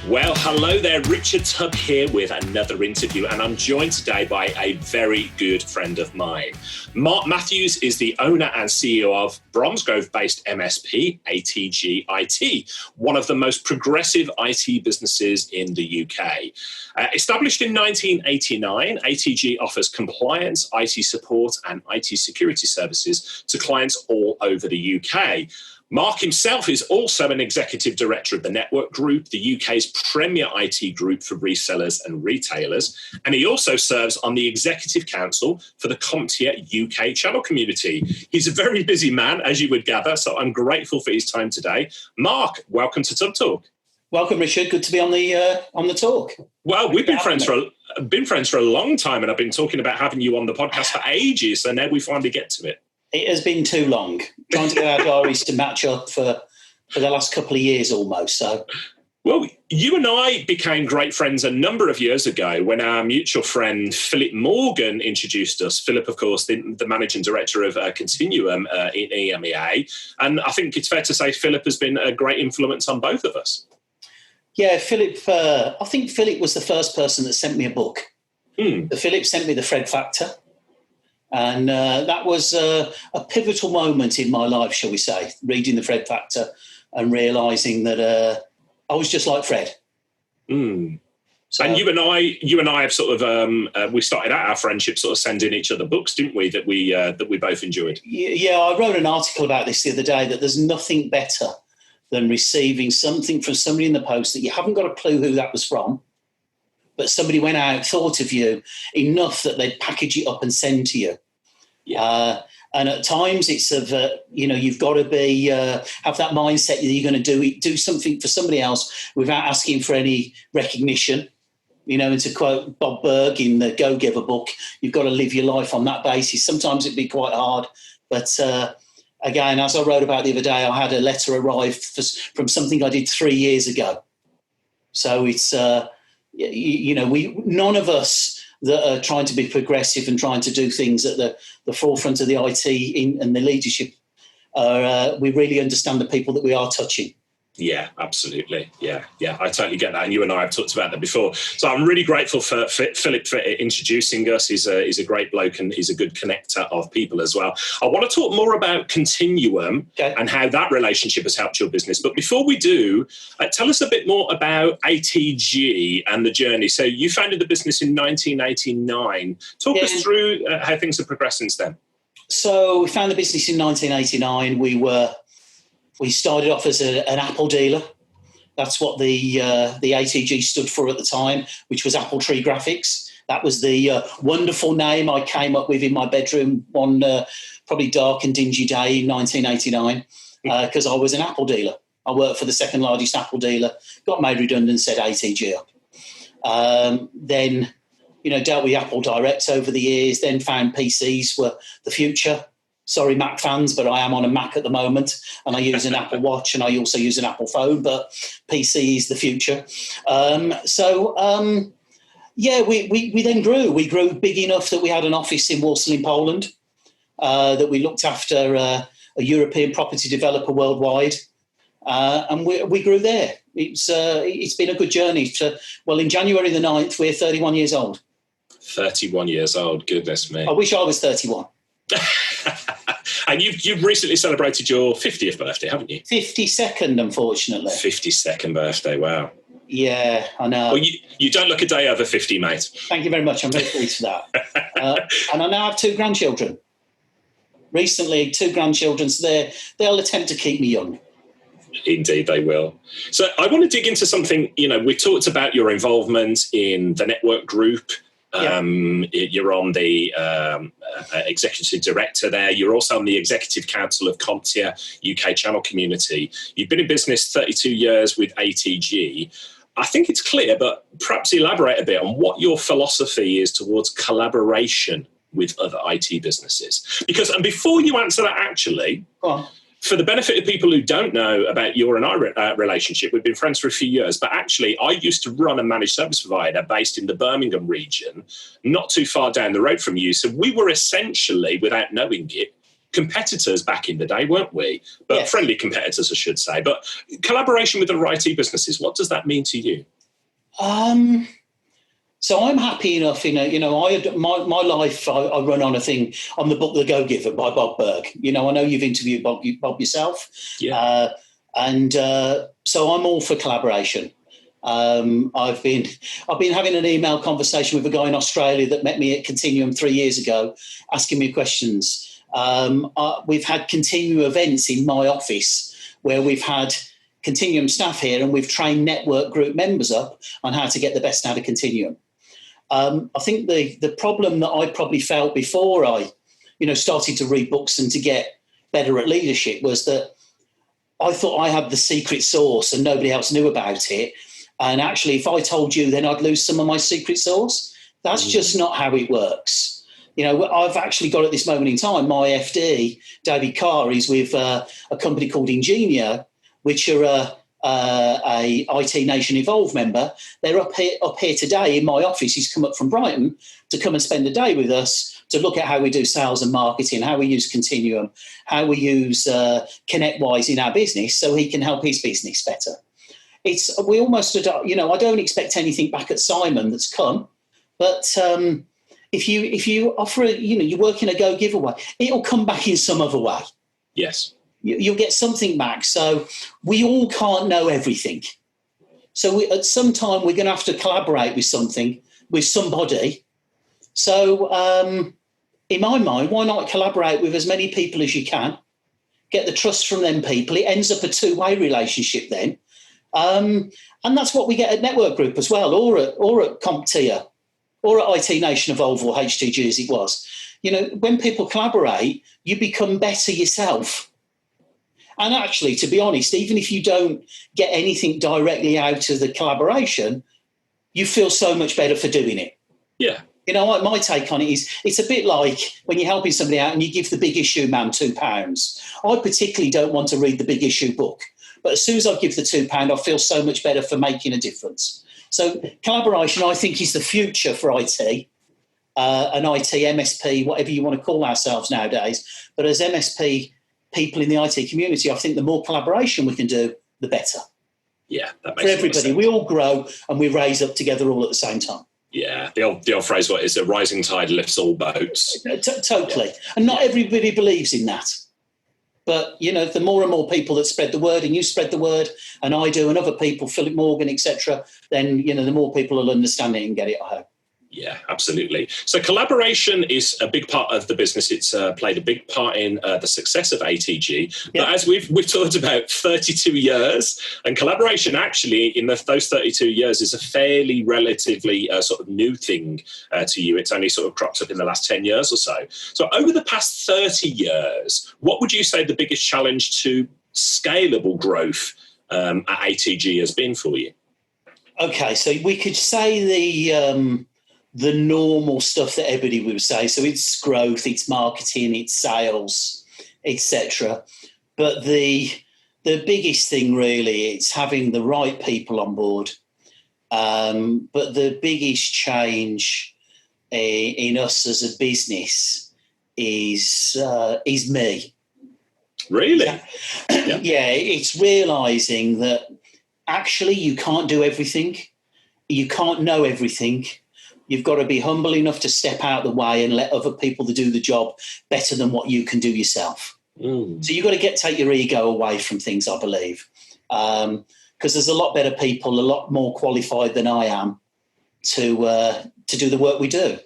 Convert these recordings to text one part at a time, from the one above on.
Well, hello there, Richard Tubb here with another interview, and I'm joined today by a very good friend of mine. Mark Matthews is the owner and CEO of Bromsgrove-based MSP ATG IT, one of the most progressive IT businesses in the UK. Established in 1989, ATG offers compliance, IT support and IT security services to clients all over the UK. Mark himself is also an executive director of the Network Group, the UK's premier IT group for resellers and retailers. And he also serves on the executive council for the CompTIA UK channel community. He's a very busy man, as you would gather, so I'm grateful for his time today. Mark, welcome to Tubb Talk. Welcome, Richard. Good to be on the talk. Well, we've been friends for a long time, and I've been talking about having you on the podcast for ages, so now we finally get to it. It has been too long, trying to get our diaries to match up for the last couple of years almost. So, well, you and I became great friends a number of years ago when our mutual friend Philip Morgan introduced us. Philip, of course, the managing director of Continuum in EMEA. And I think it's fair to say Philip has been a great influence on both of us. Yeah, Philip, I think Philip was the first person that sent me a book. Philip sent me The Fred Factor. And that was a pivotal moment in my life, shall we say, reading The Fred Factor and realising that I was just like Fred. So, and you and I have sort of we started out our friendship sort of sending each other books, didn't we? That we both enjoyed. Yeah, I wrote an article about this the other day, that there's nothing better than receiving something from somebody in the post that you haven't got a clue who that was from, but somebody went out, thought of you enough that they'd package it up and send to you. Yeah. And at times it's you've got to be have that mindset that you're going to do something for somebody else without asking for any recognition. And to quote Bob Berg in the Go Giver book, you've got to live your life on that basis. Sometimes it'd be quite hard, but again, as I wrote about the other day, I had a letter arrive from something I did 3 years ago. So it's none of us that are trying to be progressive and trying to do things at the forefront of the IT and the leadership, we really understand the people that we are touching. Yeah, absolutely. Yeah, I totally get that. And you and I have talked about that before. So I'm really grateful for Philip for introducing us. He's a great bloke and he's a good connector of people as well. I want to talk more about Continuum and how that relationship has helped your business. But before we do, tell us a bit more about ATG and the journey. So you founded the business in 1989. Talk us through how things have progressed since then. So we founded the business in 1989. We started off as an Apple dealer. That's what the ATG stood for at the time, which was Apple Tree Graphics. That was the wonderful name I came up with in my bedroom one probably dark and dingy day in 1989 because I was an Apple dealer. I worked for the second largest Apple dealer, got made redundant, set ATG up. Then, dealt with Apple Direct over the years, then found PCs were the future. Sorry, Mac fans, but I am on a Mac at the moment and I use an Apple Watch and I also use an Apple phone, but PC is the future. We then grew. We grew big enough that we had an office in Warsaw in Poland, that we looked after a European property developer worldwide, and we grew there. It's been a good journey. In January the 9th, we're 31 years old. 31 years old, goodness me. I wish I was 31. And you've recently celebrated your 50th birthday, haven't you? 52nd, unfortunately. 52nd birthday, wow. Yeah, I know. Well, you don't look a day over 50, mate. Thank you very much. I'm very pleased for that. And I now have 2 grandchildren. Recently, 2 grandchildren, so they'll attempt to keep me young. Indeed, they will. So I want to dig into something, we talked about your involvement in the Network Group. You're on the executive director there. You're also on the executive council of CompTIA UK channel community. You've been in business 32 years with ATG. I think it's clear, but perhaps elaborate a bit on what your philosophy is towards collaboration with other IT businesses. And before you answer that, actually, go on. For the benefit of people who don't know about your and I relationship, we've been friends for a few years, but actually I used to run a managed service provider based in the Birmingham region, not too far down the road from you. So we were essentially, without knowing it, competitors back in the day, weren't we? But friendly competitors, I should say. But collaboration with other IT businesses, what does that mean to you? So I'm happy enough, my life, I run on a thing on the book The Go-Giver by Bob Berg. I know you've interviewed Bob yourself. Yeah. So I'm all for collaboration. I've been having an email conversation with a guy in Australia that met me at Continuum 3 years ago, asking me questions. We've had Continuum events in my office where we've had Continuum staff here and we've trained network group members up on how to get the best out of Continuum. I think the problem that I probably felt before I, started to read books and to get better at leadership was that I thought I had the secret sauce and nobody else knew about it. And actually, if I told you, then I'd lose some of my secret sauce. That's just not how it works. I've actually got at this moment in time, my FD, David Carr, is with a company called Ingenio, which are a IT Nation Evolve member. They're up here today in my office. He's come up from Brighton to come and spend a day with us to look at how we do sales and marketing, how we use Continuum, how we use ConnectWise in our business so he can help his business better. We almost, I don't expect anything back at Simon that's come, but if you offer, you work in a Go giveaway, it'll come back in some other way. Yes. You'll get something back. So we all can't know everything. So at some time we're going to have to collaborate with somebody. So in my mind, why not collaborate with as many people as you can? Get the trust from them people. It ends up a two-way relationship then. And that's what we get at Network Group as well, or at CompTIA, or at IT Nation Evolve or HTG as it was. When people collaborate, you become better yourself. And actually, to be honest, even if you don't get anything directly out of the collaboration, you feel so much better for doing it. Yeah. My take on it is it's a bit like when you're helping somebody out and you give the Big Issue man £2. I particularly don't want to read the Big Issue book. But as soon as I give the £2, I feel so much better for making a difference. So collaboration, I think, is the future for IT, an IT, MSP, whatever you want to call ourselves nowadays. But as MSP people in the IT community, I think the more collaboration we can do, the better. Yeah, that makes for everybody. Sense. We all grow and we raise up together all at the same time. Yeah, the old phrase, what is a rising tide lifts all boats. Totally. Yeah. And not everybody believes in that. But, the more and more people that spread the word, and you spread the word, and I do, and other people, Philip Morgan, etc., then, the more people will understand it and get it at home. Yeah, absolutely. So collaboration is a big part of the business. It's played a big part in the success of ATG. But as we've talked about 32 years, and collaboration actually in those 32 years is a fairly relatively sort of new thing to you. It's only sort of cropped up in the last 10 years or so. So over the past 30 years, what would you say the biggest challenge to scalable growth at ATG has been for you? Okay, so we could say the normal stuff that everybody would say. So it's growth, it's marketing, it's sales, etc. But the biggest thing really, it's having the right people on board. But the biggest change in us as a business is me. Really? Yeah, it's realising that actually you can't do everything. You can't know everything. You've got to be humble enough to step out of the way and let other people to do the job better than what you can do yourself. So you've got to take your ego away from things, I believe, because there's a lot better people, a lot more qualified than I am to do the work we do.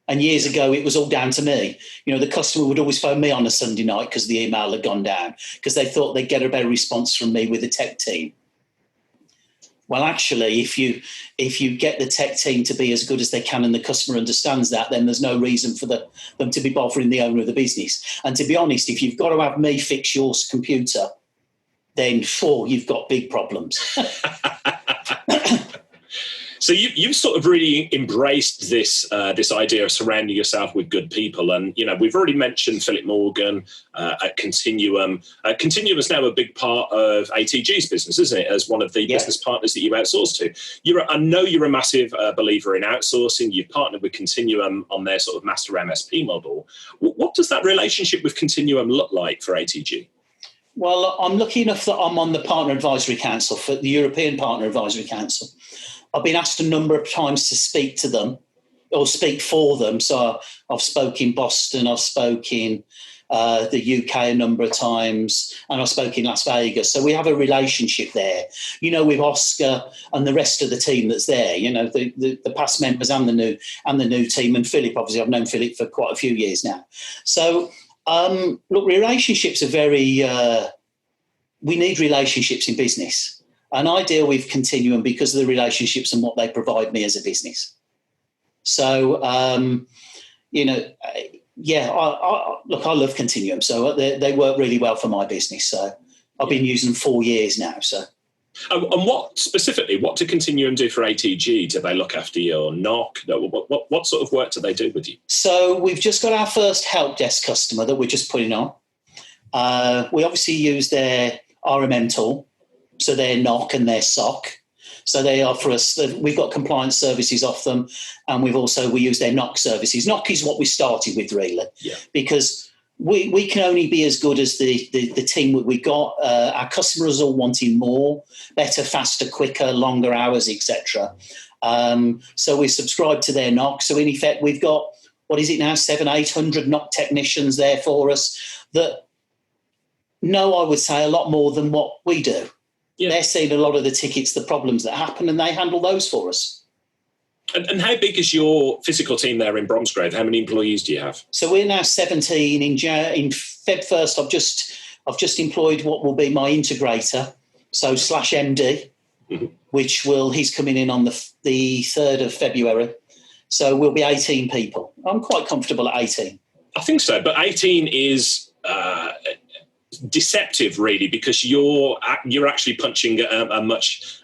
And years ago, it was all down to me. The customer would always phone me on a Sunday night because the email had gone down, because they thought they'd get a better response from me with the tech team. Well, actually, if you get the tech team to be as good as they can and the customer understands that, then there's no reason for them to be bothering the owner of the business. And to be honest, if you've got to have me fix your computer, then you've got big problems. So you've sort of really embraced this idea of surrounding yourself with good people. And, we've already mentioned Philip Morgan at Continuum. Continuum is now a big part of ATG's business, isn't it, as one of the business partners that you outsource to. I know you're a massive believer in outsourcing. You've partnered with Continuum on their sort of master MSP model. What does that relationship with Continuum look like for ATG? Well, I'm lucky enough that I'm on the Partner Advisory Council, for the European Partner Advisory Council. I've been asked a number of times to speak to them or speak for them. So I've spoken in Boston, I've spoken the UK a number of times, and I've spoken in Las Vegas. So we have a relationship there, with Oscar and the rest of the team that's there, the past members and the new team, and Philip, obviously I've known Philip for quite a few years now. So look, relationships are very, we need relationships in business. And I deal with Continuum because of the relationships and what they provide me as a business. So, I love Continuum. So they work really well for my business. So I've been using them 4 years now. So. And what do Continuum do for ATG? Do they look after your knock? What sort of work do they do with you? So we've just got our first help desk customer that we're just putting on. We obviously use their RMM tool, so their knock and their SOC. So they offer us, we've got compliance services off them, and we use their knock services. Knock is what we started with, really, because we can only be as good as the team that we got. Our customers are all wanting more, better, faster, quicker, longer hours, etc. So we subscribe to their knock. So in effect, we've got, 700-800 knock technicians there for us that know, I would say, a lot more than what we do. Yeah. They're seeing a lot of the tickets, the problems that happen, and they handle those for us. And how big is your physical team there in Bromsgrove? How many employees do you have? So we're now 17. In Feb 1st, I've just employed what will be my integrator, so /MD, which he's coming in on the 3rd of February. So we'll be 18 people. I'm quite comfortable at 18. I think so, but 18 is deceptive, really, because you're actually punching a much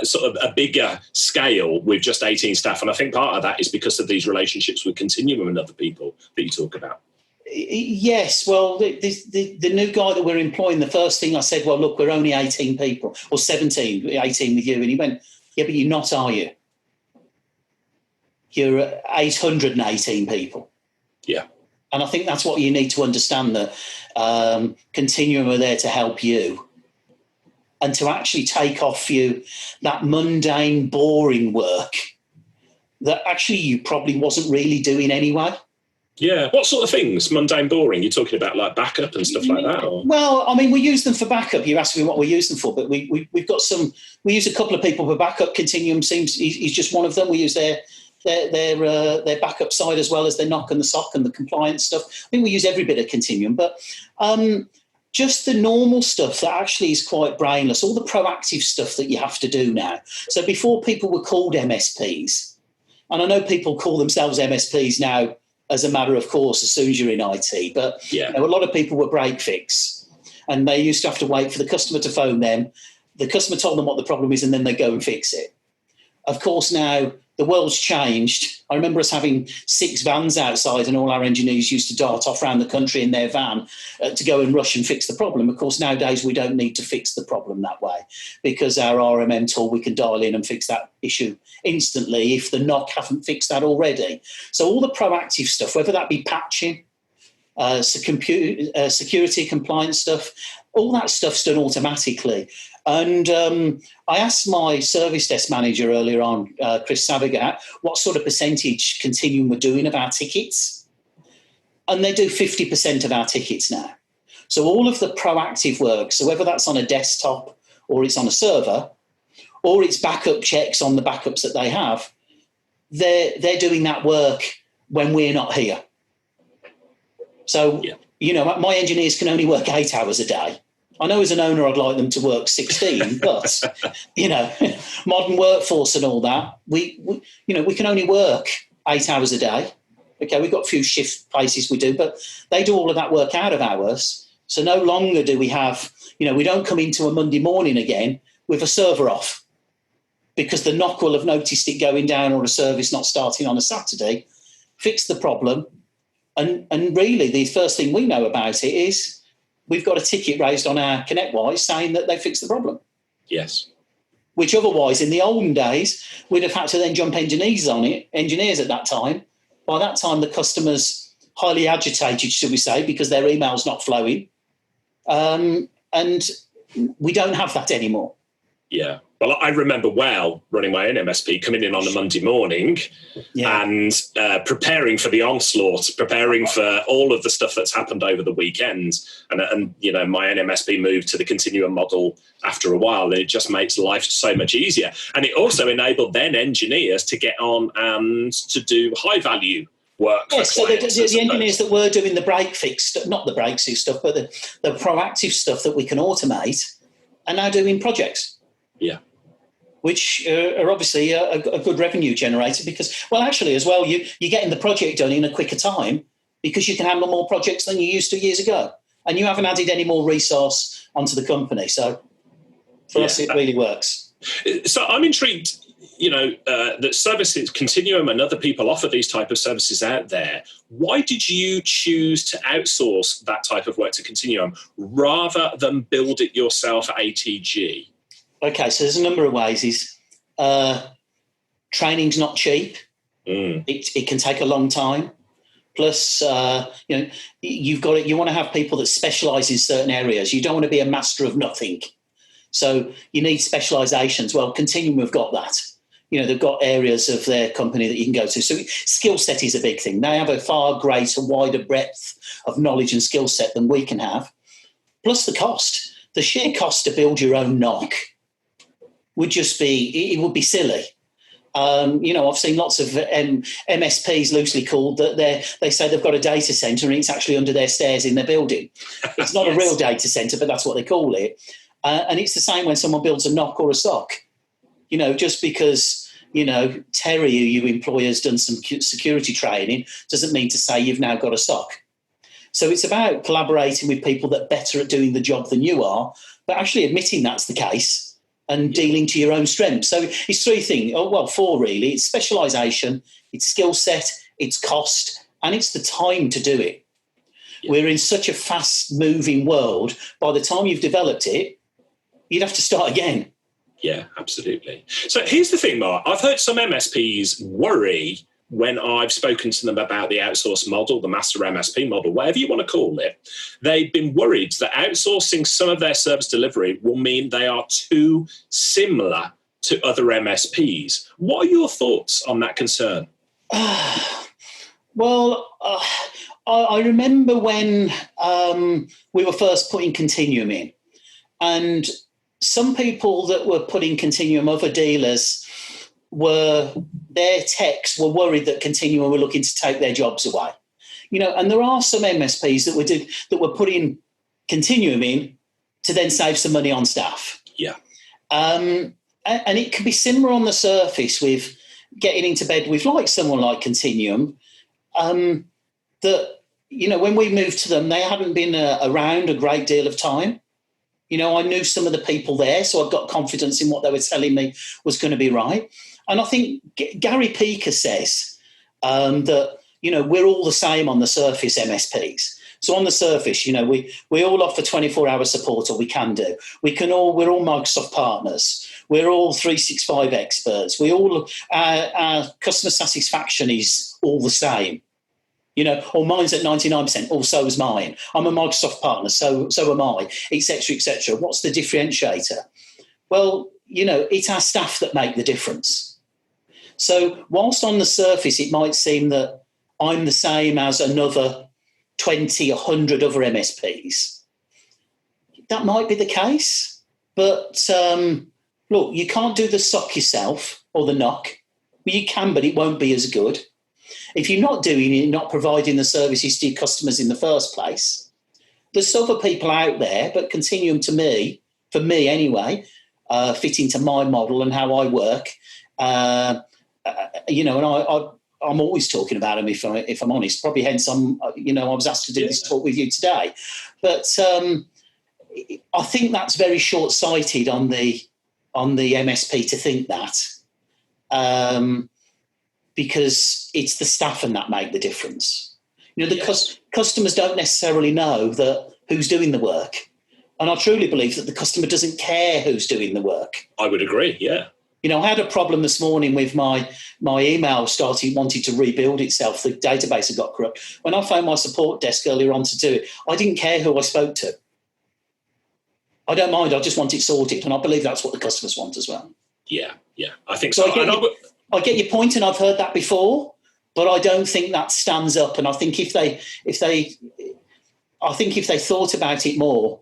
sort of a bigger scale with just 18 staff, and I think part of that is because of these relationships with Continuum and other people that you talk about. Yes, well, the new guy that we're employing, the first thing I said, well, look, we're only 18 people, or 17, 18 with you, and he went, yeah, but you're not, are you? You're 818 people. Yeah. And I think that's what you need to understand, that Continuum are there to help you and to actually take off you that mundane, boring work that actually you probably wasn't really doing anyway. Yeah. What sort of things, mundane, boring? You're talking about like backup and stuff like that? Or? Well, I mean, we use them for backup. You asked me what we use them for, but we've got some, we use a couple of people for backup. Continuum is just one of them. We use their backup side as well as their knock and the SOC and the compliance stuff. I think we use every bit of Continuum, but just the normal stuff that actually is quite brainless, all the proactive stuff that you have to do now. So before, people were called MSPs, and I know people call themselves MSPs now as a matter of course as soon as you're in IT, but a lot of people were break fix, and they used to have to wait for the customer to phone them. The customer told them what the problem is, and then they go and fix it. Of course, now the world's changed. I remember us having 6 vans outside, and all our engineers used to dart off around the country in their van to go and rush and fix the problem. Of course, nowadays we don't need to fix the problem that way, because our RMM tool, we can dial in and fix that issue instantly if the knock haven't fixed that already. So all the proactive stuff, whether that be patching, security compliance stuff, all that stuff's done automatically. And I asked my service desk manager earlier on, Chris Savigat, what sort of percentage Continuum were doing of our tickets. And they do 50% of our tickets now. So all of the proactive work, so whether that's on a desktop or it's on a server, or it's backup checks on the backups that they have, they're doing that work when we're not here. So, my engineers can only work 8 hours a day. I know as an owner I'd like them to work 16, but, modern workforce and all that, we can only work 8 hours a day. Okay, we've got a few shift places we do, but they do all of that work out of hours. So no longer do we have, we don't come into a Monday morning again with a server off, because the knock will have noticed it going down or a service not starting on a Saturday, fix the problem. And really the first thing we know about it is we've got a ticket raised on our ConnectWise saying that they fixed the problem. Yes. Which otherwise in the olden days, we'd have had to then jump engineers at that time. By that time, the customer's highly agitated, should we say, because their email's not flowing. And we don't have that anymore. Yeah. Well, I remember well running my own MSP, coming in on a Monday morning and preparing for the onslaught, preparing for all of the stuff that's happened over the weekend. And you know, my own MSP moved to the Continuum model after a while, and it just makes life so much easier. And it also enabled then engineers to get on and to do high value work. Yes, so the engineers that were doing the break fix, not the break fix stuff, but the proactive stuff that we can automate, are now doing projects. Yeah. Which are obviously a good revenue generator because, well, actually as well, you're getting the project done in a quicker time because you can handle more projects than you used to years ago. And you haven't added any more resource onto the company. So for us, it really works. So I'm intrigued, you know, that services, Continuum and other people offer these type of services out there. Why did you choose to outsource that type of work to Continuum rather than build it yourself at ATG? Okay, so there's a number of ways. Training's not cheap. It can take a long time. Plus, you know, you want to have people that specialise in certain areas. You don't want to be a master of nothing. So you need specialisations. Well, Continuum have got that. You know, they've got areas of their company that you can go to. So skill set is a big thing. They have a far greater, wider breadth of knowledge and skill set than we can have. Plus the cost. The sheer cost to build your own NOC would be silly. You know, I've seen lots of MSPs loosely called that they say they've got a data centre and it's actually under their stairs in their building. It's not a real data centre, but that's what they call it. And it's the same when someone builds a NOC or a SOC. You know, just because, you know, Terry, who you employ, has done some security training doesn't mean to say you've now got a SOC. So it's about collaborating with people that are better at doing the job than you are, but actually admitting that's the case and dealing to your own strengths. So it's four really. It's specialisation, it's skill set, it's cost, and it's the time to do it. Yeah. We're in such a fast-moving world. By the time you've developed it, you'd have to start again. Yeah, absolutely. So here's the thing, Mark. I've heard some MSPs worry when I've spoken to them about the outsource model, the master MSP model, whatever you want to call it. They've been worried that outsourcing some of their service delivery will mean they are too similar to other MSPs. What are your thoughts on that concern? Well, I remember when we were first putting Continuum in, and some people that were putting Continuum, other dealers, their techs were worried that Continuum were looking to take their jobs away. You know, and there are some MSPs that were putting Continuum in to then save some money on staff. Yeah. And it can be similar on the surface with getting into bed with someone like Continuum, that, you know, when we moved to them, they hadn't been around a great deal of time. You know, I knew some of the people there, so I've got confidence in what they were telling me was going to be right. And I think Gary Peaker says that, you know, we're all the same on the surface, MSPs. So on the surface, you know, we all offer 24-hour support, or we can do. We're all Microsoft partners. We're all 365 experts. Our customer satisfaction is all the same. You know, or mine's at 99%, or so is mine. I'm a Microsoft partner, so am I, etc., etc. What's the differentiator? Well, you know, it's our staff that make the difference. So whilst on the surface it might seem that I'm the same as another 20, 100 other MSPs, that might be the case. But look, you can't do the SOC yourself or the NOC. Well, you can, but it won't be as good. If you're not doing it, not providing the services to your customers in the first place, there's other people out there, but Continuum for me anyway, fit into my model and how I work. You know, and I'm always talking about them if I'm honest. Probably hence I was asked to do this talk with you today. But I think that's very short-sighted on the MSP to think that. Because it's the staff and that make the difference. You know, customers don't necessarily know who's doing the work. And I truly believe that the customer doesn't care who's doing the work. I would agree, yeah. You know, I had a problem this morning with my email wanted to rebuild itself. The database had got corrupt. When I phoned my support desk earlier on to do it, I didn't care who I spoke to. I don't mind. I just want it sorted. And I believe that's what the customers want as well. Yeah, I think so. I get your point, and I've heard that before, but I don't think that stands up. And I think if they thought about it more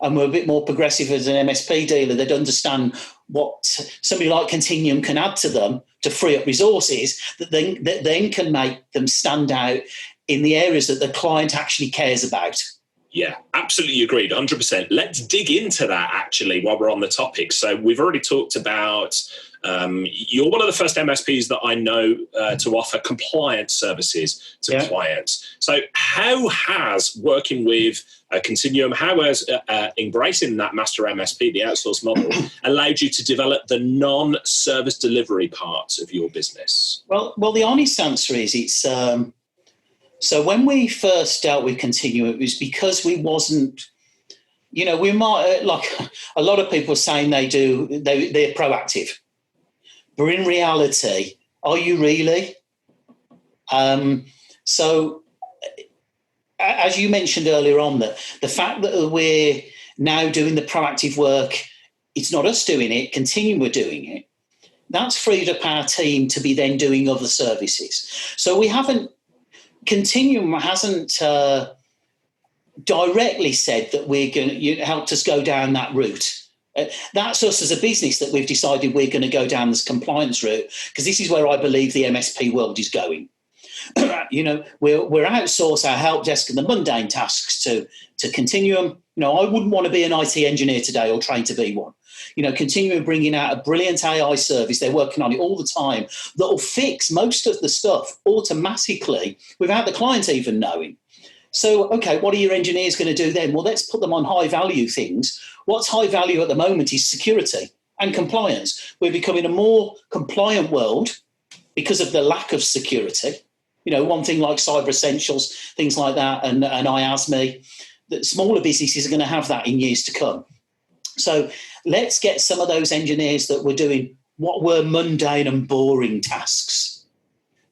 and were a bit more progressive as an MSP dealer, they'd understand what somebody like Continuum can add to them to free up resources that then can make them stand out in the areas that the client actually cares about. Yeah, absolutely agreed, 100%. Let's dig into that, actually, while we're on the topic. So we've already talked about, you're one of the first MSPs that I know to offer compliance services to clients. So how has working with Continuum, how has embracing that master MSP, the outsource model, allowed you to develop the non-service delivery part of your business? Well, the honest answer is it's... So when we first dealt with Continuum, it was because we wasn't, we might, like a lot of people saying they're proactive. But in reality, are you really? So as you mentioned earlier on, that the fact that we're now doing the proactive work, it's not us doing it, Continuum we're doing it. That's freed up our team to be then doing other services. So Continuum hasn't directly said that we're going to help us go down that route. That's us as a business that we've decided we're going to go down this compliance route, because this is where I believe the MSP world is going. We're outsource our help desk and the mundane tasks to Continuum. I wouldn't want to be an IT engineer today or train to be one. Continuing bringing out a brilliant AI service. They're working on it all the time that will fix most of the stuff automatically without the client even knowing. So, okay, what are your engineers going to do then? Well, let's put them on high value things. What's high value at the moment is security and compliance. We're becoming a more compliant world because of the lack of security. One thing like Cyber Essentials, things like that, and IASME, that smaller businesses are going to have that in years to come. So let's get some of those engineers that were doing what were mundane and boring tasks.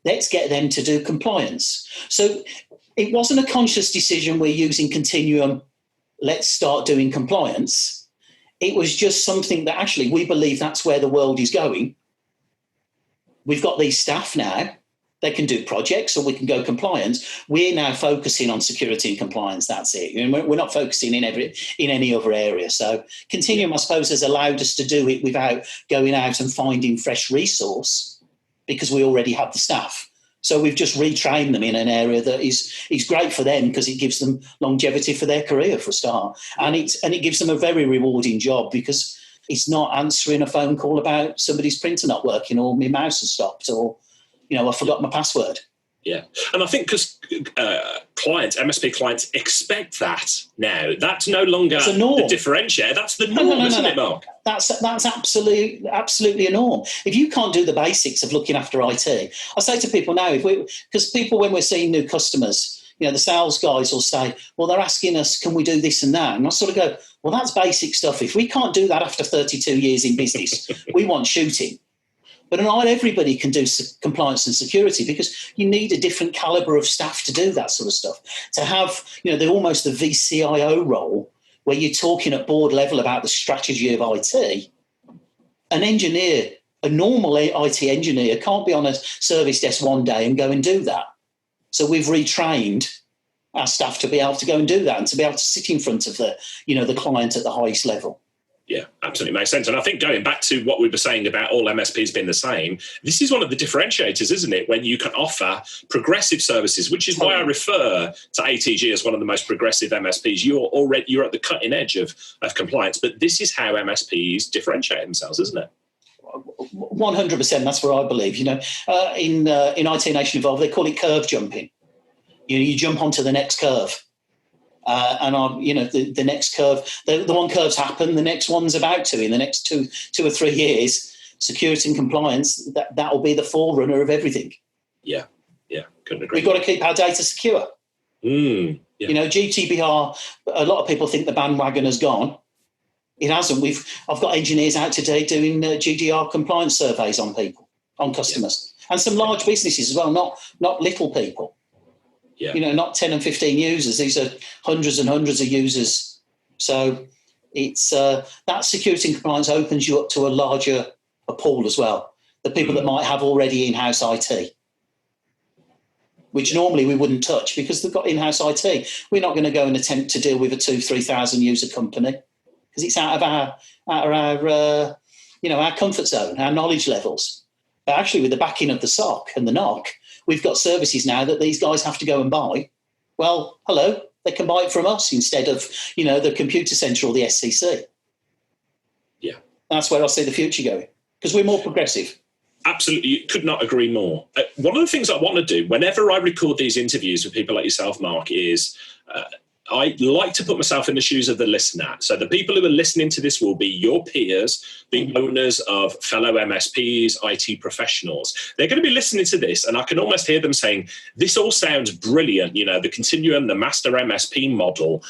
Let's get them to do compliance. So it wasn't a conscious decision we're using Continuum, let's start doing compliance. It was just something that actually we believe that's where the world is going. We've got these staff now. They can do projects or we can go compliance. We're now focusing on security and compliance. That's it. We're not focusing in any other area. So Continuum, I suppose, has allowed us to do it without going out and finding fresh resource because we already have the staff. So we've just retrained them in an area that is great for them because it gives them longevity for their career for a start. And it gives them a very rewarding job because it's not answering a phone call about somebody's printer not working or my mouse has stopped or I forgot my password. Yeah. And I think because MSP clients expect that now. That's no longer the differentiator. That's the norm, isn't it, Mark? That's absolutely a norm. If you can't do the basics of looking after IT, I say to people now, because people, when we're seeing new customers, the sales guys will say, well, they're asking us, can we do this and that? And I sort of go, well, that's basic stuff. If we can't do that after 32 years in business, we want shooting. But not everybody can do compliance and security because you need a different caliber of staff to do that sort of stuff. To have, almost the VCIO role where you're talking at board level about the strategy of IT. An engineer, a normal IT engineer, can't be on a service desk one day and go and do that. So we've retrained our staff to be able to go and do that and to be able to sit in front of the client at the highest level. Yeah, absolutely makes sense. And I think going back to what we were saying about all MSPs being the same, this is one of the differentiators, isn't it? When you can offer progressive services, which is why I refer to ATG as one of the most progressive MSPs. You're at the cutting edge of compliance, but this is how MSPs differentiate themselves, isn't it? 100%. That's what I believe. In IT Nation Evolve, they call it curve jumping. You jump onto the next curve. The next curve, the one curve's happened, the next one's about to in the next two or 3 years. Security and compliance, that will be the forerunner of everything. Yeah, couldn't agree. We've got to keep our data secure. Yeah. GDPR, a lot of people think the bandwagon has gone. It hasn't. I've got engineers out today doing GDPR compliance surveys on people, on customers, and some large businesses as well, not little people. Yeah. Not 10 and 15 users. These are hundreds and hundreds of users. So, It's that security and compliance opens you up to a pool as well. The people that might have already in-house IT, which normally we wouldn't touch because they've got in-house IT. We're not going to go and attempt to deal with a 2,000-3,000 user company because it's out of our our comfort zone, our knowledge levels. But actually, with the backing of the SOC and the NOC, we've got services now that these guys have to go and buy. Well, hello, they can buy it from us instead of the computer centre or the SCC. Yeah, that's where I see the future going because we're more progressive. Absolutely, could not agree more. One of the things I want to do whenever I record these interviews with people like yourself, Mark, is I like to put myself in the shoes of the listener. So the people who are listening to this will be your peers, the owners of fellow MSPs, IT professionals. They're going to be listening to this, and I can almost hear them saying, this all sounds brilliant, the Continuum, the master MSP model,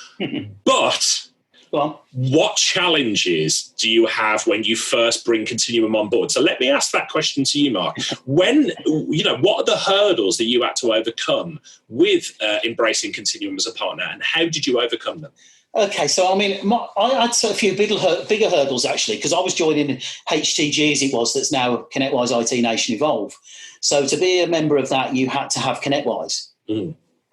but... Well, what challenges do you have when you first bring Continuum on board? So let me ask that question to you, Mark. What are the hurdles that you had to overcome with embracing Continuum as a partner, and how did you overcome them? Okay, so I had a few bigger hurdles actually, because I was joining HTG as it was, that's now ConnectWise IT Nation Evolve. So to be a member of that, you had to have ConnectWise.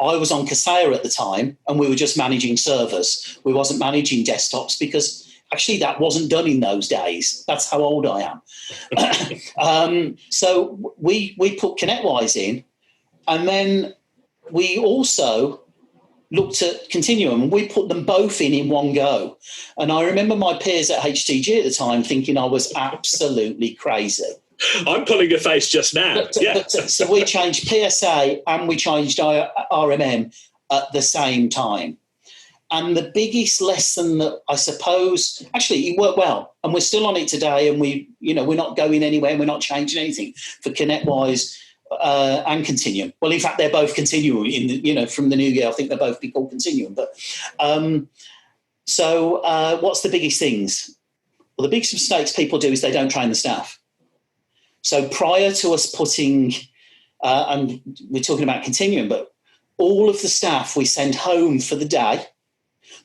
I was on Kaseya at the time, and we were just managing servers. We wasn't managing desktops because actually that wasn't done in those days. That's how old I am. So we put ConnectWise in, and then we also looked at Continuum. We put them both in one go. And I remember my peers at HTG at the time thinking I was absolutely crazy. I'm pulling a face just now. So we changed PSA and we changed RMM at the same time. And the biggest lesson that I suppose, actually it worked well, and we're still on it today, and we're not going anywhere, and we're not changing anything for ConnectWise and Continuum. Well, in fact, they're both Continuum from the new year. I think they'll both be called Continuum. But what's the biggest things? Well, the biggest mistakes people do is they don't train the staff. So prior to us putting, and we're talking about Continuum, but all of the staff we send home for the day.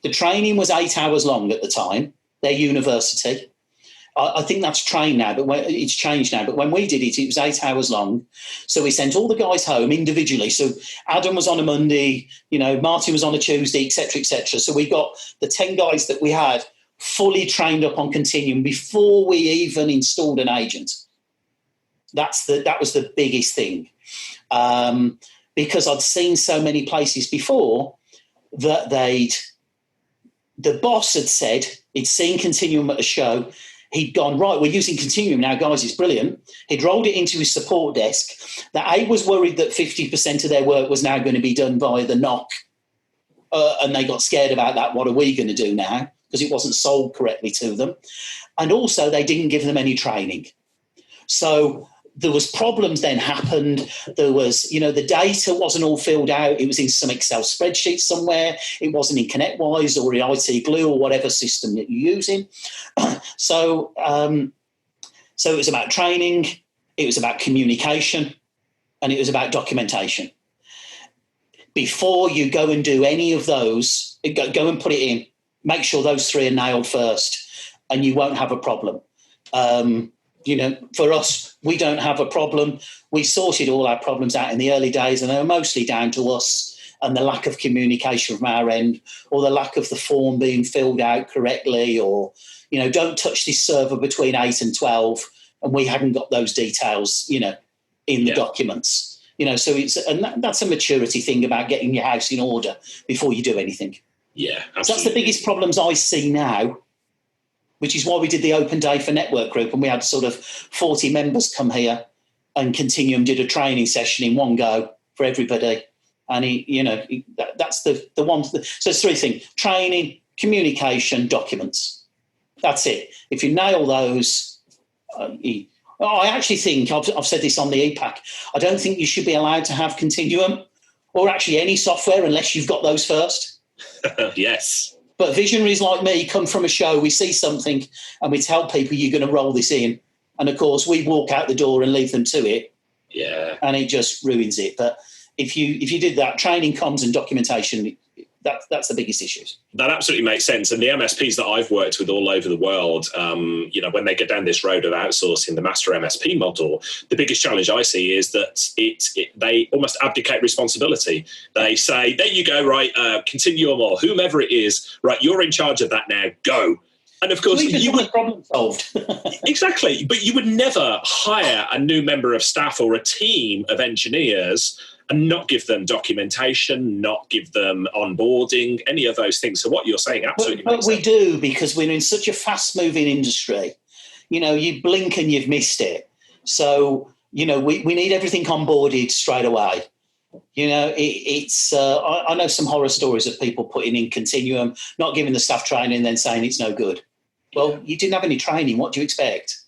The training was 8 hours long at the time, their university. I think that's trained now, but it's changed now. But when we did it, it was 8 hours long. So we sent all the guys home individually. So Adam was on a Monday, Martin was on a Tuesday, et cetera, et cetera. So we got the 10 guys that we had fully trained up on Continuum before we even installed an agent. That was the biggest thing, because I'd seen so many places before that the boss had said he'd seen Continuum at a show. He'd gone, right, we're using Continuum now, guys, it's brilliant. He'd rolled it into his support desk. That A was worried that 50% of their work was now going to be done via the NOC, and they got scared about that. What are we going to do now? Because it wasn't sold correctly to them. And also they didn't give them any training. So there was problems then happened. There was, the data wasn't all filled out. It was in some Excel spreadsheet somewhere. It wasn't in ConnectWise or in IT Glue or whatever system that you're using. So it was about training, it was about communication, and it was about documentation. Before you go and do any of those, go and put it in, make sure those three are nailed first, and you won't have a problem. For us, we don't have a problem. We sorted all our problems out in the early days, and they were mostly down to us and the lack of communication from our end, or the lack of the form being filled out correctly, or, don't touch this server between 8 and 12, and we hadn't got those details, in the documents. That's a maturity thing about getting your house in order before you do anything. Yeah, absolutely. So that's the biggest problems I see now, which is why we did the open day for Network Group, and we had sort of 40 members come here, and Continuum did a training session in one go for everybody. And that's the one. So it's three things: training, communication, documents. That's it. If you nail those, I actually think, I've said this on the EPAC, I don't think you should be allowed to have Continuum or actually any software unless you've got those first. Yes. But visionaries like me come from a show, we see something and we tell people you're going to roll this in. And, of course, we walk out the door and leave them to it. Yeah. And it just ruins it. But if you did that, training, comms and documentation, That's the biggest issues. That absolutely makes sense. And the MSPs that I've worked with all over the world, when they get down this road of outsourcing the master MSP model, the biggest challenge I see is that they almost abdicate responsibility. They say, there you go, right, Continuum or whomever it is, right, you're in charge of that now, go. And of course, you would problem solved. Exactly, but you would never hire a new member of staff or a team of engineers and not give them documentation, not give them onboarding, any of those things. So what you're saying absolutely makes sense. But we do, because we're in such a fast-moving industry. You blink and you've missed it. So, we need everything onboarded straight away. I know some horror stories of people putting in Continuum, not giving the staff training and then saying it's no good. Well, you didn't have any training. What do you expect?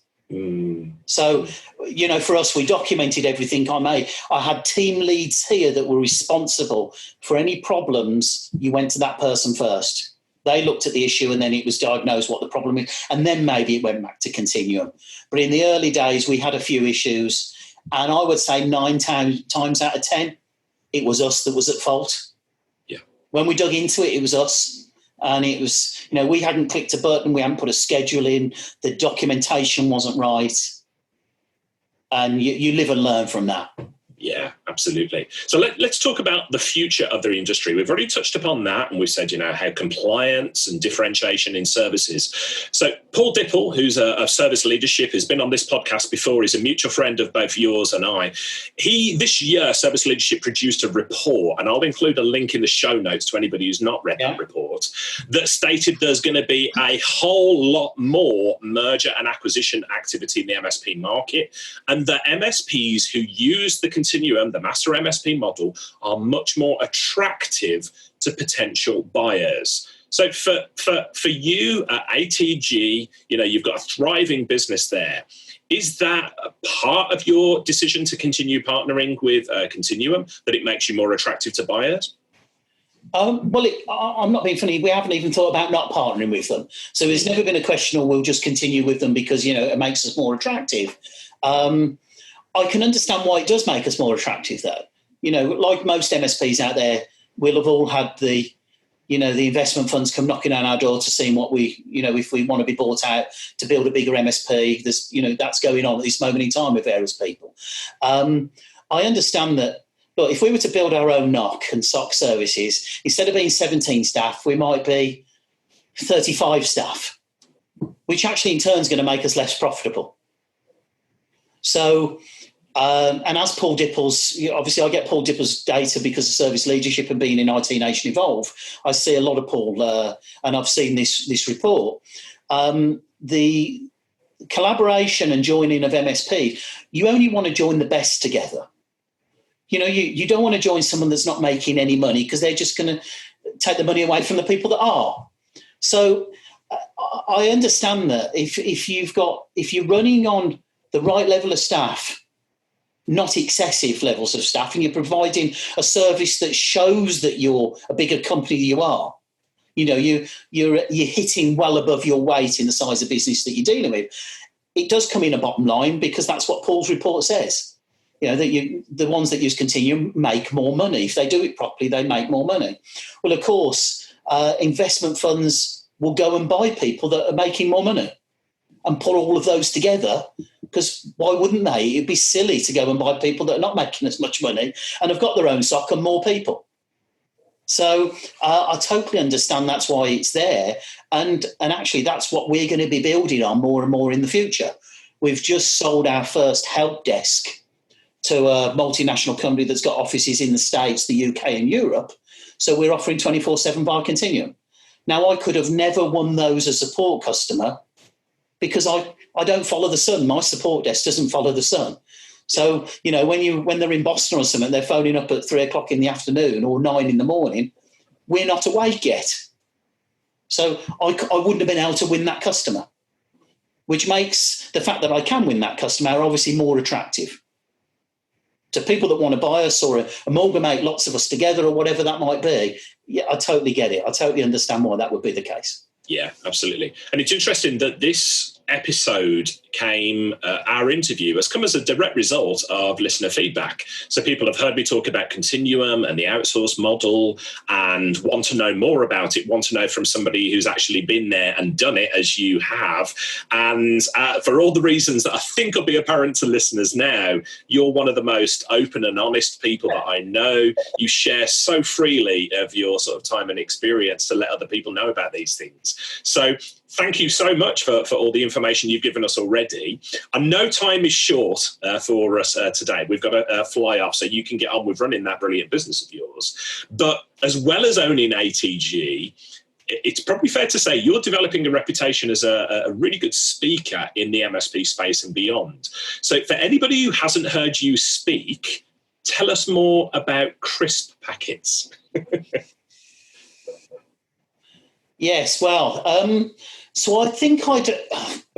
So, for us, we documented everything I made. I had team leads here that were responsible for any problems. You went to that person first. They looked at the issue and then it was diagnosed what the problem is. And then maybe it went back to Continuum. But in the early days, we had a few issues. And I would say 9 times out of 10, it was us that was at fault. Yeah. When we dug into it, it was us. And it was, we hadn't clicked a button, we hadn't put a schedule in, the documentation wasn't right. And you live and learn from that. Yeah, absolutely. So let's talk about the future of the industry. We've already touched upon that, and we've said, how compliance and differentiation in services. So Paul Dipple, who's a service leadership, has been on this podcast before. He's a mutual friend of both yours and I. This year, Service Leadership produced a report, and I'll include a link in the show notes to anybody who's not read that report, that stated there's going to be a whole lot more merger and acquisition activity in the MSP market, and the MSPs who use the Continuum, the master MSP model, are much more attractive to potential buyers. So for you at ATG, you've got a thriving business there. Is that a part of your decision to continue partnering with Continuum, that it makes you more attractive to buyers? I'm not being funny. We haven't even thought about not partnering with them. So there's never been a question, we'll just continue with them because, it makes us more attractive. I can understand why it does make us more attractive, though. Like most MSPs out there, we'll have all had the investment funds come knocking on our door to see what if we want to be bought out to build a bigger MSP. There's, that's going on at this moment in time with various people. I understand that. But if we were to build our own NOC and SOC services, instead of being 17 staff, we might be 35 staff, which actually in turn is going to make us less profitable. So, and as Paul Dipple's, obviously I get Paul Dipple's data because of service leadership and being in IT Nation Evolve. I see a lot of Paul, and I've seen this report. The collaboration and joining of MSP, you only want to join the best together. You don't want to join someone that's not making any money because they're just going to take the money away from the people that are. So I understand that if you're running on the right level of staff, not excessive levels of staff, and you're providing a service that shows that you're a bigger company than you are, you're hitting well above your weight in the size of business that you're dealing with. It does come in a bottom line because that's what Paul's report says. That the ones that use Continuum make more money. If they do it properly, they make more money. Well, of course, investment funds will go and buy people that are making more money and put all of those together, because why wouldn't they? It'd be silly to go and buy people that are not making as much money and have got their own SOC and more people. So I totally understand that's why it's there. And actually, that's what we're going to be building on more and more in the future. We've just sold our first help desk to a multinational company that's got offices in the States, the UK and Europe. So we're offering 24/7 via Continuum. Now, I could have never won those as a support customer because I don't follow the sun. My support desk doesn't follow the sun. So, when they're in Boston or something, they're phoning up at 3:00 in the afternoon or 9 in the morning, we're not awake yet. So I wouldn't have been able to win that customer, which makes the fact that I can win that customer obviously more attractive to people that want to buy us or amalgamate lots of us together or whatever that might be. Yeah, I totally get it. I totally understand why that would be the case. Yeah, absolutely. And it's interesting that this episode our interview has come as a direct result of listener feedback. So people have heard me talk about Continuum and the outsource model and want to know more about it, want to know from somebody who's actually been there and done it as you have. And for all the reasons that I think will be apparent to listeners now, you're one of the most open and honest people that I know. You share so freely of your sort of time and experience to let other people know about these things. So thank you so much for all the information you've given us already. I know time is short for us today. We've got to fly off so you can get on with running that brilliant business of yours. But as well as owning ATG, it's probably fair to say you're developing a reputation as a really good speaker in the MSP space and beyond. So for anybody who hasn't heard you speak, tell us more about crisp packets. Yes, well, so I think I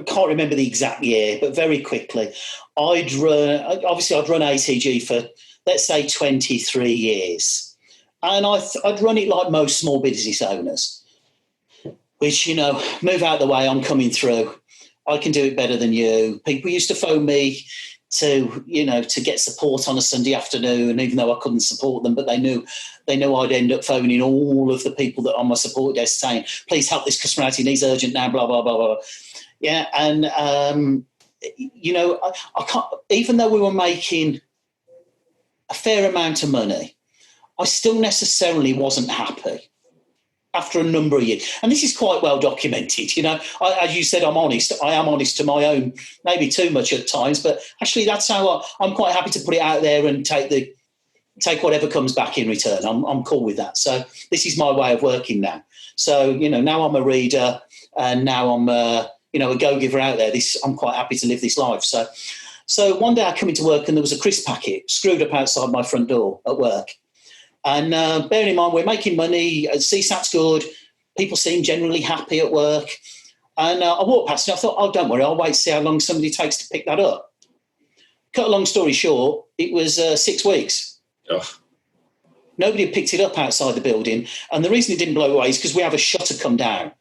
can't remember the exact year, but very quickly, I'd run ATG for, let's say, 23 years. And I'd run it like most small business owners, which, move out of the way, I'm coming through. I can do it better than you. People used to phone me to get support on a Sunday afternoon, even though I couldn't support them, but they knew I'd end up phoning all of the people that are on my support desk saying, please help this customer out, he needs urgent now, blah, blah, blah, blah. Yeah, and, I can't, even though we were making a fair amount of money, I still necessarily wasn't happy after a number of years. And this is quite well documented. As you said, I'm honest. I am honest to my own, maybe too much at times, but actually that's how I'm quite happy to put it out there and take whatever comes back in return. I'm cool with that. So this is my way of working now. So, now I'm a reader and now I'm a go-giver out there. I'm quite happy to live this life. So one day I come into work and there was a crisp packet screwed up outside my front door at work. And bearing in mind, we're making money, CSAT's good, people seem generally happy at work. And I walked past and I thought, oh, don't worry, I'll wait to see how long somebody takes to pick that up. Cut a long story short, it was 6 weeks. Ugh. Nobody had picked it up outside the building. And the reason it didn't blow away is because we have a shutter come down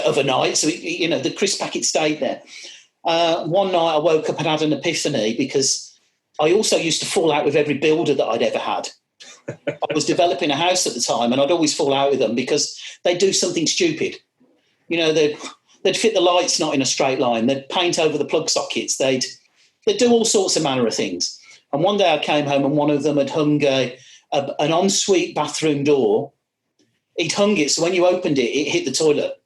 overnight. So, the crisp packet stayed there. One night I woke up and had an epiphany because I also used to fall out with every builder that I'd ever had. I was developing a house at the time and I'd always fall out with them because they'd do something stupid. They'd fit the lights not in a straight line. They'd paint over the plug sockets. They'd do all sorts of manner of things. And one day I came home and one of them had hung an ensuite bathroom door. He'd hung it, so when you opened it, it hit the toilet.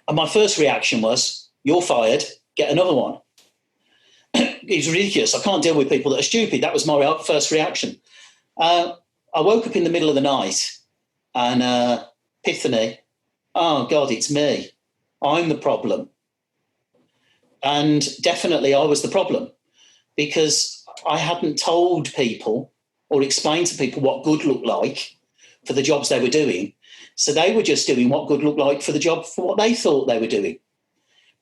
And my first reaction was, you're fired, get another one. It's ridiculous. I can't deal with people that are stupid. That was my first reaction. I woke up in the middle of the night and epiphany, oh, God, it's me. I'm the problem. And definitely I was the problem because I hadn't told people or explained to people what good looked like for the jobs they were doing. So they were just doing what good looked like for the job for what they thought they were doing.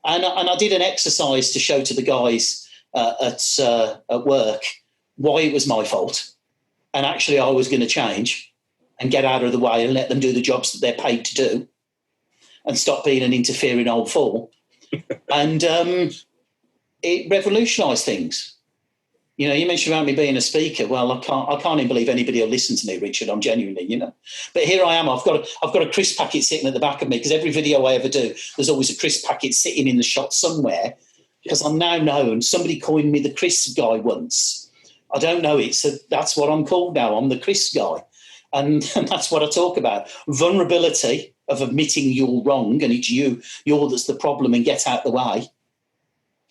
And I did an exercise to show to the guys at work why it was my fault. And actually I was going to change and get out of the way and let them do the jobs that they're paid to do and stop being an interfering old fool. And it revolutionised things. You mentioned about me being a speaker. Well, I can't even believe anybody will listen to me, Richard. I'm genuinely, But here I am. I've got a crisp packet sitting at the back of me because every video I ever do, there's always a crisp packet sitting in the shot somewhere because I'm now known. Somebody coined me the crisp guy once. I don't know it, so that's what I'm called now. I'm the crisp guy. And that's what I talk about. Vulnerability of admitting you're wrong and it's you're that's the problem and get out the way.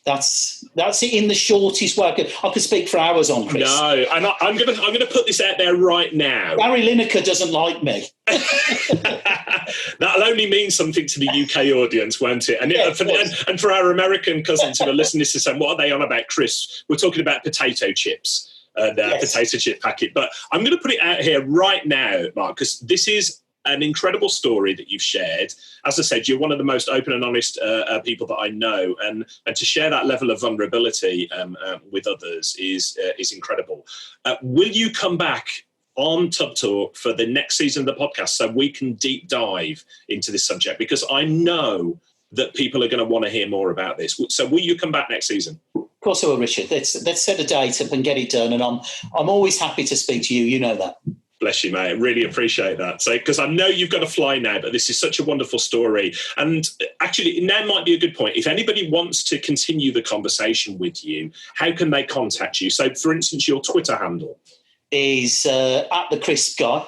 That's it in the shortest way. I could speak for hours on Chris. No, and I'm gonna put this out there right now. Barry Lineker doesn't like me. That'll only mean something to the UK audience, won't it? And for our American cousins who are listening to say, what are they on about, Chris? We're talking about potato chips. Potato chip packet. But I'm going to put it out here right now, Mark, because this is an incredible story that you've shared. As I said, you're one of the most open and honest people that I know, and to share that level of vulnerability with others is incredible. Will you come back on Tub Talk for the next season of the podcast so we can deep dive into this subject? Because I know that people are going to want to hear more about this. So will you come back next season? Of course I will, Richard. Let's set a date up and get it done. And I'm always happy to speak to you. You know that. Bless you, mate. I really appreciate that. So, because I know you've got to fly now, but this is such a wonderful story. And actually, now might be a good point. If anybody wants to continue the conversation with you, how can they contact you? So, for instance, your Twitter handle is at the Crisp Guy.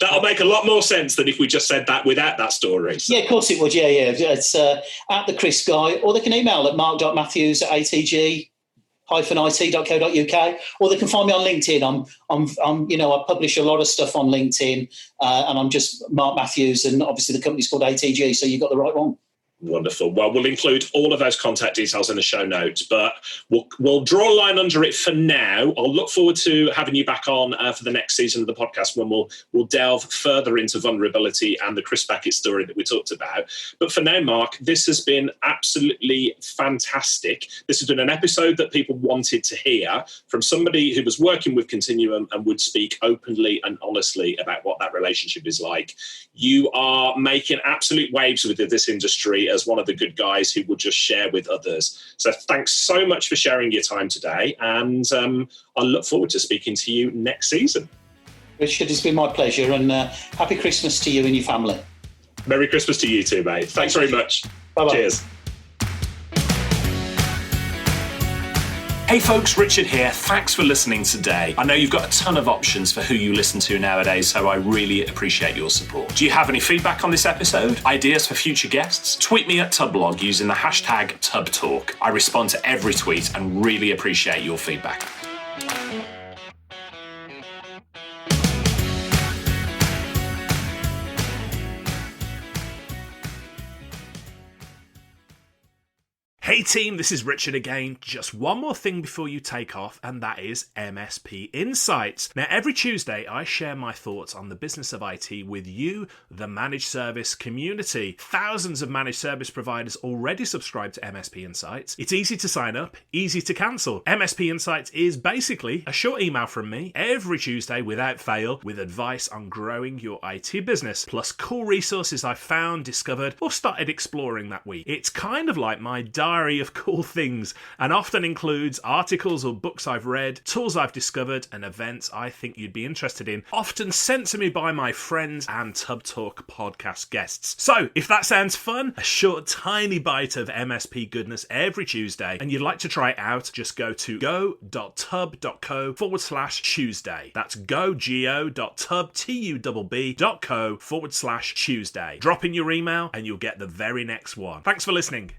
That'll make a lot more sense than if we just said that without that story. So. Yeah, of course it would. Yeah. It's at the Crisp Guy, or they can email at mark.matthews@atg-it.co.uk, or they can find me on LinkedIn. I publish a lot of stuff on LinkedIn, and I'm just Mark Matthews, and obviously the company's called ATG, so you got the right one. Wonderful. Well, we'll include all of those contact details in the show notes, but we'll draw a line under it for now. I'll look forward to having you back on for the next season of the podcast when we'll delve further into vulnerability and the Chris Beckett story that we talked about. But for now, Mark, this has been absolutely fantastic. This has been an episode that people wanted to hear from somebody who was working with Continuum and would speak openly and honestly about what that relationship is like. You are making absolute waves with this industry as one of the good guys who will just share with others. So thanks so much for sharing your time today. And I look forward to speaking to you next season. Richard, it's been my pleasure. And happy Christmas to you and your family. Merry Christmas to you too, mate. Thanks very much. Bye-bye. Cheers. Hey folks, Richard here. Thanks for listening today. I know you've got a ton of options for who you listen to nowadays, so I really appreciate your support. Do you have any feedback on this episode? Ideas for future guests? Tweet me at Tubblog using the hashtag TubTalk. I respond to every tweet and really appreciate your feedback. Hey team, this is Richard again. Just one more thing before you take off, and that is MSP Insights. Now, every Tuesday, I share my thoughts on the business of IT with you, the managed service community. Thousands of managed service providers already subscribe to MSP Insights. It's easy to sign up, easy to cancel. MSP Insights is basically a short email from me every Tuesday without fail with advice on growing your IT business, plus cool resources I've found, discovered, or started exploring that week. It's kind of like my diary of cool things and often includes articles or books I've read, tools I've discovered, and events I think you'd be interested in, often sent to me by my friends and Tub Talk podcast guests. So if that sounds fun, a short tiny bite of MSP goodness every Tuesday, and you'd like to try it out, just go to go.tub.co/Tuesday. That's go.tub.co/Tuesday. Drop in your email and you'll get the very next one. Thanks for listening.